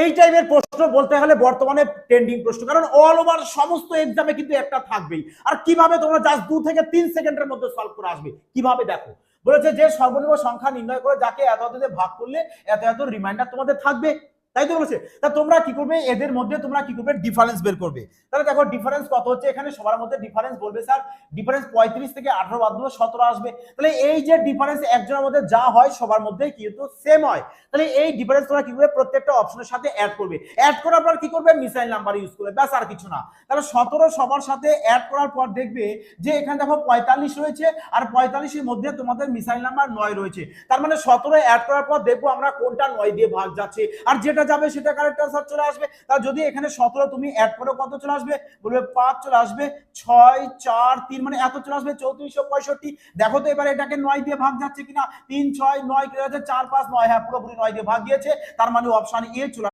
এই টাইপের প্রশ্ন বলতে হলে বর্তমানে ট্রেন্ডিং প্রশ্ন, কারণ অল ওভার সমস্ত এক্সামে কিন্তু একটা থাকবেই। আর কিভাবে তোমরা জাস্ট 2 থেকে 3 সেকেন্ডের মধ্যে সলভ করে আসবে, কিভাবে দেখো, বলেছে যে সর্বনিম্ন সংখ্যা নির্ণয় করে যাকে এত এত দিয়ে ভাগ করলে এত এত রিমাইন্ডার তোমাদের থাকবে, তাই তো বলেছে। তা তোমরা কি করবে, এদের মধ্যে তোমরা কি করবে, ডিফারেন্স বের করবে। তাহলে দেখো ডিফারেন্স কত হচ্ছে, এখানে সবার মধ্যে ডিফারেন্স বলবে স্যার ডিফারেন্স 35 থেকে 18 বাদ দিলে 17 আসবে। তাহলে এই যে ডিফারেন্স একজনের মধ্যে যা হয় সবার মধ্যেই কিন্তু সেম হয়। তাহলে এই ডিফারেন্স তোমরা কি করবে, প্রত্যেকটা অপশনের সাথে অ্যাড করবে। অ্যাড করার পর কি করবে, মিসাইল নাম্বার ইউজ করবে, ব্যাস আর কিছু না। তাহলে 17 সবার সাথে অ্যাড করার পর দেখবে যে এখানে দেখো 45 রয়েছে, আর 45 এর মধ্যে তোমাদের মিসাইল নাম্বার 9 রয়েছে। তার মানে 17 অ্যাড করার পর দেখবো আমরা কোনটা 9 দিয়ে ভাগ যাচ্ছে, আর যেটা যাবে সেটা কারেক্ট আনসার চলে আসবে। তাহলে যদি এখানে 17 তুমি অ্যাড করো কত চলে আসবে, বলবে 5 চলে আসবে, 6 4 3 মানে এত চলে আসবে 3465। দেখো তো এবার এটাকে 9 দিয়ে ভাগ যাচ্ছে কিনা, 3 6 9 4 5 9, হ্যাঁ পুরোপুরি 9 দিয়ে ভাগ দিয়েছে। তার মানে অপশন এ চলে